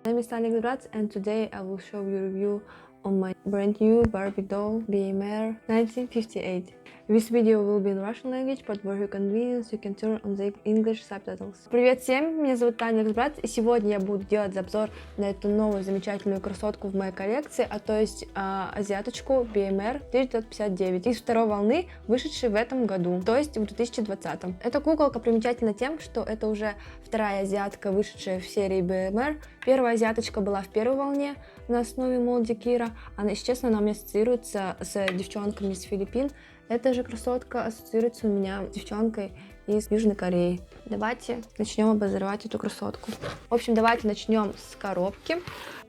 My name is Alex Bratz, and today I will show you a review on my brand new Barbie doll BMR 1958. This video will be in Russian language, but for your convenience you can turn on the English subtitles. Привет всем, меня зовут Таня Alex Bratz, и сегодня я буду делать обзор на эту новую замечательную красотку в моей коллекции, то есть азиаточку BMR 1959 из второй волны, вышедшей в этом году, то есть в 2020. Эта куколка примечательна тем, что это уже вторая азиатка, вышедшая в серии BMR. Первая азиаточка была в первой волне на основе Молди Кира. Она, если честно, она у меня ассоциируется с девчонками из Филиппин. Эта же красотка ассоциируется у меня с девчонкой из Южной Кореи. Давайте начнем обозревать эту красотку. В общем, давайте начнем с коробки.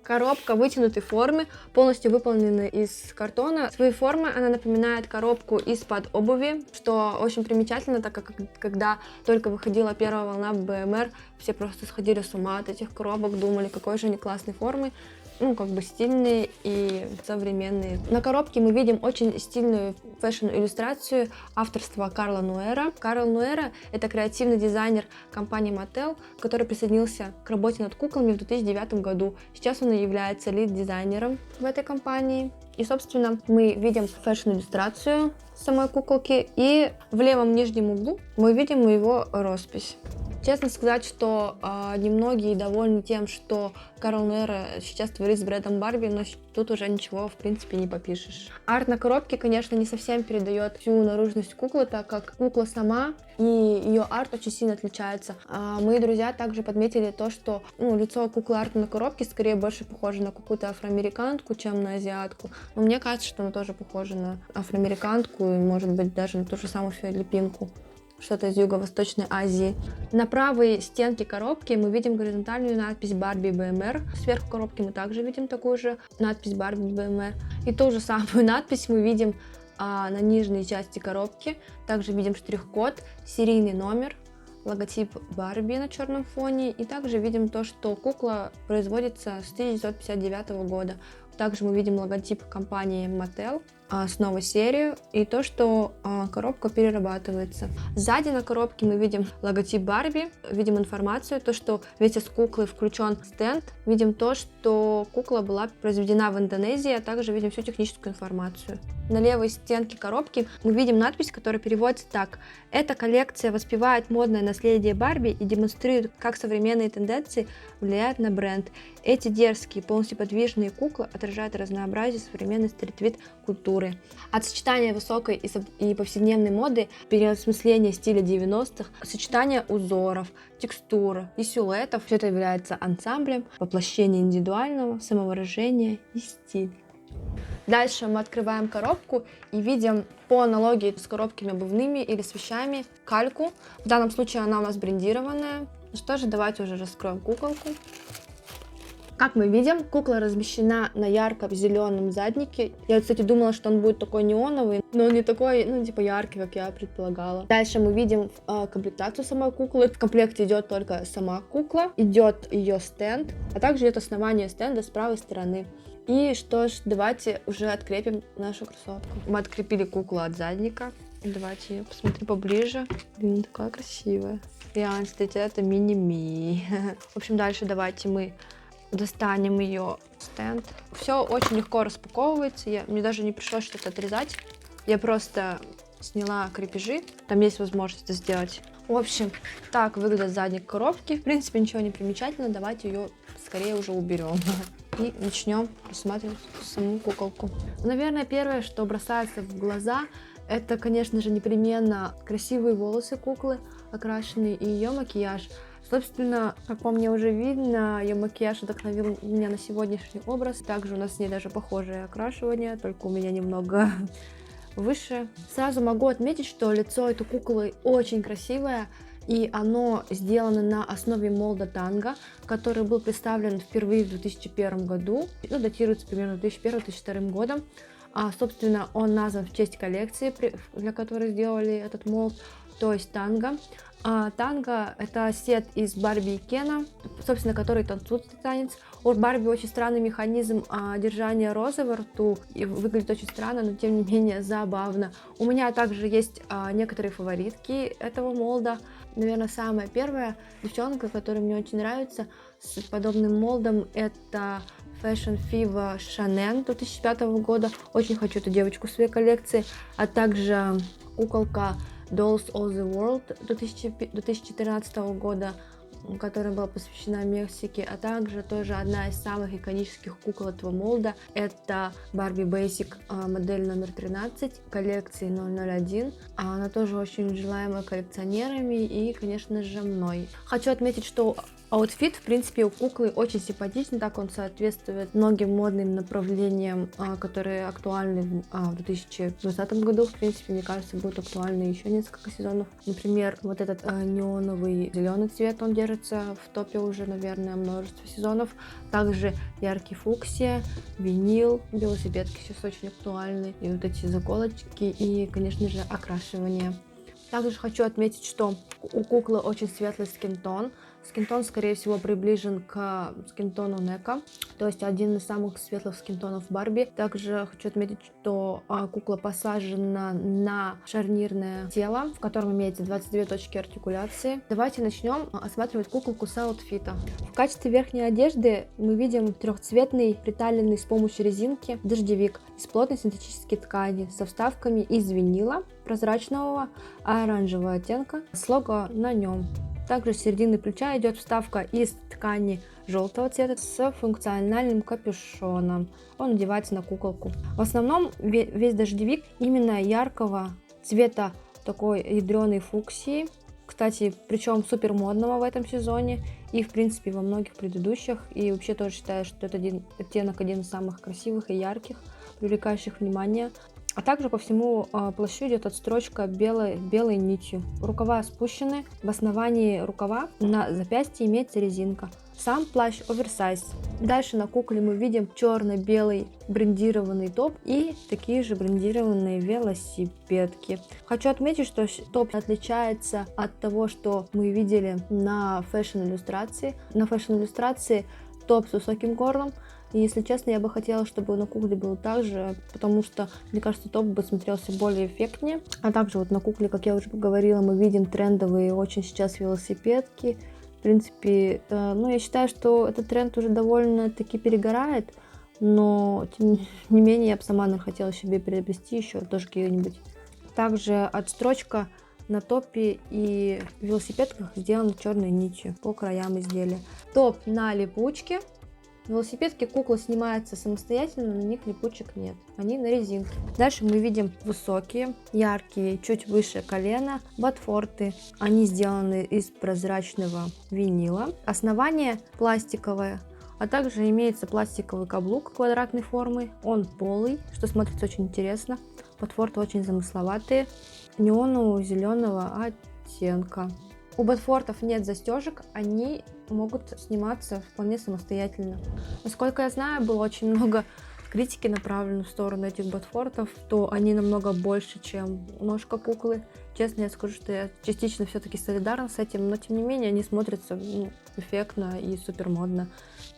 Коробка вытянутой формы, полностью выполнена из картона. Своей формы она напоминает коробку из-под обуви, что очень примечательно, так как когда только выходила первая волна в BMR, все просто сходили с ума от этих коробок, думали, какой же они классной формы. Как бы стильные и современные. На коробке мы видим очень стильную фэшн-иллюстрацию авторства Карла Нуэра. Карл Нуэра — это креативный дизайнер компании Mattel, который присоединился к работе над куклами в 2009 году. Сейчас он является лид-дизайнером в этой компании. И, собственно, мы видим фэшн-иллюстрацию самой куколки, и в левом нижнем углу мы видим его роспись. Честно сказать, что немногие довольны тем, что Карл Нуэра сейчас творит с брендом Барби, но тут уже ничего, в принципе, не попишешь. Арт на коробке, конечно, не совсем передает всю наружность куклы, так как кукла сама и ее арт очень сильно отличается. Мои друзья также подметили то, что лицо куклы арта на коробке скорее больше похоже на какую-то афроамериканку, чем на азиатку. Но мне кажется, что она тоже похожа на афроамериканку и, может быть, даже на ту же самую филиппинку. Что-то из Юго-Восточной Азии. На правой стенке коробки мы видим горизонтальную надпись Barbie BMR. Сверху коробки мы также видим такую же надпись Barbie BMR. И ту же самую надпись мы видим на нижней части коробки. Также видим штрих-код, серийный номер, логотип Барби на черном фоне. И также видим то, что кукла производится с 1959 года. Также мы видим логотип компании Mattel, снова серию, и то, что коробка перерабатывается. Сзади на коробке мы видим логотип Барби, видим информацию, то, что вместе с куклой включен стенд, видим то, что кукла была произведена в Индонезии, а также видим всю техническую информацию. На левой стенке коробки мы видим надпись, которая переводится так: «Эта коллекция воспевает модное наследие Барби и демонстрирует, как современные тенденции влияют на бренд. Эти дерзкие, полностью подвижные куклы отражают разнообразие современной стрит-вид культуры». От сочетания высокой и повседневной моды, переосмысления стиля 90-х, сочетания узоров, текстур и силуэтов, все это является ансамблем воплощения индивидуального самовыражения и стиля. Дальше мы открываем коробку и видим по аналогии с коробками обувными или с вещами кальку. В данном случае она у нас брендированная. Ну что же, давайте уже раскроем куколку. Как мы видим, кукла размещена на ярко-зеленом заднике. Я, кстати, думала, что он будет такой неоновый, но он не такой, типа яркий, как я предполагала. Дальше мы видим комплектацию самой куклы. В комплекте идет только сама кукла, идет ее стенд, а также идет основание стенда с правой стороны. И что ж, давайте уже открепим нашу красотку. Мы открепили куклу от задника. Давайте ее посмотрим поближе. Блин, такая красивая. Реально, кстати, это мини-ми. В общем, дальше давайте мы достанем ее стенд. Все очень легко распаковывается. Мне даже не пришлось что-то отрезать. Я просто сняла крепежи. Там есть возможность это сделать. В общем, так выглядит задник коробки. В принципе, ничего не примечательно. Давайте ее скорее уже уберем. И начнем рассматривать саму куколку. Наверное, первое, что бросается в глаза, это, конечно же, непременно красивые волосы куклы, окрашенные, и ее макияж. Собственно, как по мне уже видно, ее макияж вдохновил меня на сегодняшний образ. Также у нас с ней даже похожее окрашивание, только у меня немного выше. Сразу могу отметить, что лицо этой куклы очень красивое, и оно сделано на основе молда танго, который был представлен впервые в 2001 году, датируется примерно 2001-2002 годом. Собственно, он назван в честь коллекции, для которой сделали этот молд, то есть танго. Танго — это сет из Барби и Кена, собственно, который танцует танец. У Барби очень странный механизм держания розы во рту, и выглядит очень странно, но тем не менее забавно. У меня также есть некоторые фаворитки этого молда. Наверное, самая первая девчонка, которая мне очень нравится, с подобным молдом. Это Fashion Fiva Shannon 2005 года. Очень хочу эту девочку в своей коллекции. А также куколка Dolls of the World 2013 года, которая была посвящена Мексике, а также тоже одна из самых иконических кукол этого молда. Это Barbie Basic модель номер 13 коллекции 001. Она тоже очень желаемая коллекционерами и, конечно же, мной. Хочу отметить, что аутфит, в принципе, у куклы очень симпатичный, так он соответствует многим модным направлениям, которые актуальны в 2020 году. В принципе, мне кажется, будут актуальны еще несколько сезонов. Например, вот этот неоновый зеленый цвет, он держится в топе уже, наверное, множество сезонов. Также яркий фуксия, винил, велосипедки сейчас очень актуальны, и вот эти заколочки, и, конечно же, окрашивание. Также хочу отметить, что у куклы очень светлый скинтон. Скинтон, скорее всего, приближен к скинтону Нека, то есть один из самых светлых скинтонов Барби. Также хочу отметить, что кукла посажена на шарнирное тело, в котором имеется 22 точки артикуляции. Давайте начнем осматривать куколку с аутфита. В качестве верхней одежды мы видим трехцветный, приталенный с помощью резинки дождевик из плотной синтетической ткани со вставками из винила прозрачного оранжевого оттенка с лого на нем. Также с середины плеча идет вставка из ткани желтого цвета с функциональным капюшоном. Он надевается на куколку. В основном весь дождевик именно яркого цвета, такой ядреной фуксии. Кстати, причем супер модного в этом сезоне и, в принципе, во многих предыдущих. И вообще тоже считаю, что это оттенок один из самых красивых и ярких, привлекающих внимание. А также по всему плащу идет отстрочка белой нитью. Рукава спущены. В основании рукава на запястье имеется резинка. Сам плащ оверсайз. Дальше на кукле мы видим черно-белый брендированный топ и такие же брендированные велосипедки. Хочу отметить, что топ отличается от того, что мы видели на фэшн-иллюстрации. На фэшн-иллюстрации топ с высоким горлом. И, если честно, я бы хотела, чтобы на кукле было так же, потому что, мне кажется, топ бы смотрелся более эффектнее. А также вот на кукле, как я уже говорила, мы видим трендовые очень сейчас велосипедки. В принципе, я считаю, что этот тренд уже довольно-таки перегорает, но, тем не менее, я бы сама, наверное, хотела себе приобрести еще тоже какие-нибудь. Также отстрочка на топе и велосипедках сделана черной нитью по краям изделия. Топ на липучке. Велосипедки кукла снимается самостоятельно, на них липучек нет, они на резинке. Дальше мы видим высокие, яркие, чуть выше колена, ботфорты. Они сделаны из прозрачного винила. Основание пластиковое, а также имеется пластиковый каблук квадратной формы. Он полый, что смотрится очень интересно. Ботфорты очень замысловатые, неонового зеленого оттенка. У ботфортов нет застежек, они могут сниматься вполне самостоятельно. Насколько я знаю, было очень много критики направлено в сторону этих ботфортов, то они намного больше, чем ножка куклы. Честно, я скажу, что я частично все-таки солидарна с этим, но тем не менее они смотрятся эффектно и супер модно.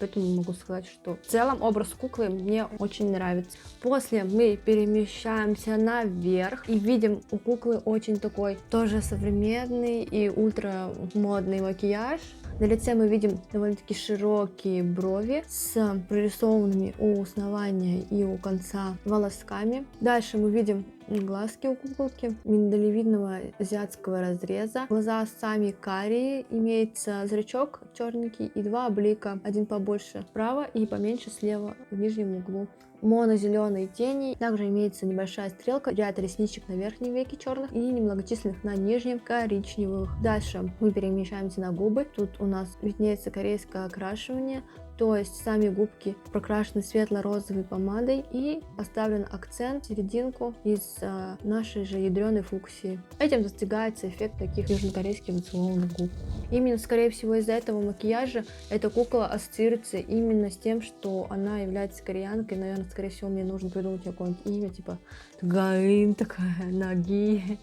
Поэтому могу сказать, что в целом образ куклы мне очень нравится. После мы перемещаемся наверх и видим у куклы очень такой тоже современный и ультра модный макияж. На лице мы видим довольно-таки широкие брови с прорисованными у основания и у конца волосками. Дальше мы видим глазки у куколки миндалевидного азиатского разреза. Глаза сами карие, имеется зрачок черненький и два блика, один побольше справа и поменьше слева в нижнем углу. Моно-зеленые тени. Также имеется небольшая стрелка, ряд ресничек на верхнем веке черных и немногочисленных на нижнем коричневых. Дальше мы перемещаемся на губы. Тут у нас виднеется корейское окрашивание, то есть сами губки прокрашены светло-розовой помадой и поставлен акцент в серединку из нашей же ядреной фуксии. Этим достигается эффект таких южнокорейских поцелованных губ. Именно, скорее всего, из-за этого макияжа эта кукла ассоциируется именно с тем, что она является кореянкой. Наверное, скорее всего, мне нужно придумать какое-нибудь имя, типа Гаин, такая, Наги,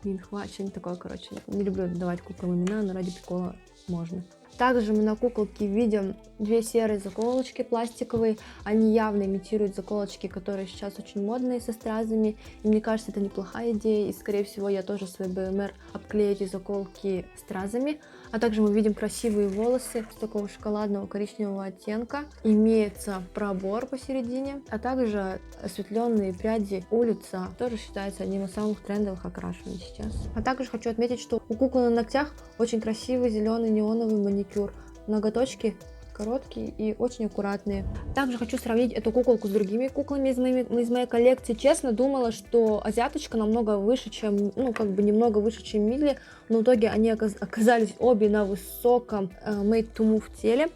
Минхва, что-нибудь такое, короче. Не люблю давать куклам имена, но ради прикола можно. Также мы на куколке видим две серые заколочки пластиковые. Они явно имитируют заколочки, которые сейчас очень модные, со стразами. И мне кажется, это неплохая идея. И, скорее всего, я тоже свой БМР обклею эти заколки стразами. А также мы видим красивые волосы с такого шоколадного коричневого оттенка. Имеется пробор посередине, а также осветленные пряди у лица. Тоже считается одним из самых трендовых окрашиваний сейчас. А также хочу отметить, что у куклы на ногтях очень красивый зеленый неоновый маникюр. Ноготочки короткие и очень аккуратные. Также хочу сравнить эту куколку с другими куклами из моей коллекции. Честно, думала, что азиаточка намного выше, чем, немного выше, чем Милли, но в итоге они оказались обе на высоком made to move теле.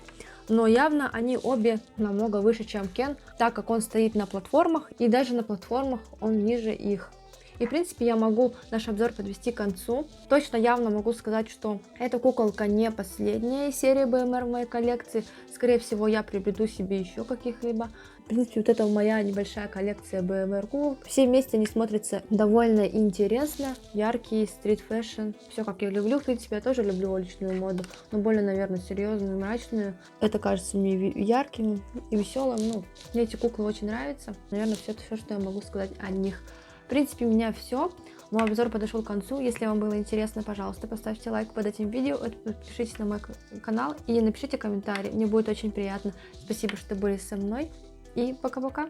Но явно они обе намного выше, чем Кен, так как он стоит на платформах, и даже на платформах он ниже их. И, в принципе, я могу наш обзор подвести к концу. Точно явно могу сказать, что эта куколка не последняя из серии БМР в моей коллекции. Скорее всего, я приобрету себе еще каких-либо. В принципе, вот это моя небольшая коллекция БМР кукол. Все вместе они смотрятся довольно интересно. Яркий, стрит-фэшн. Все, как я люблю. В принципе, я тоже люблю уличную моду, но более, наверное, серьезную, мрачную. Это кажется мне ярким и веселым. Мне эти куклы очень нравятся. Наверное, все, что я могу сказать о них. В принципе, у меня все. Мой обзор подошел к концу. Если вам было интересно, пожалуйста, поставьте лайк под этим видео, подпишитесь на мой канал и напишите комментарий. Мне будет очень приятно. Спасибо, что были со мной. И пока-пока.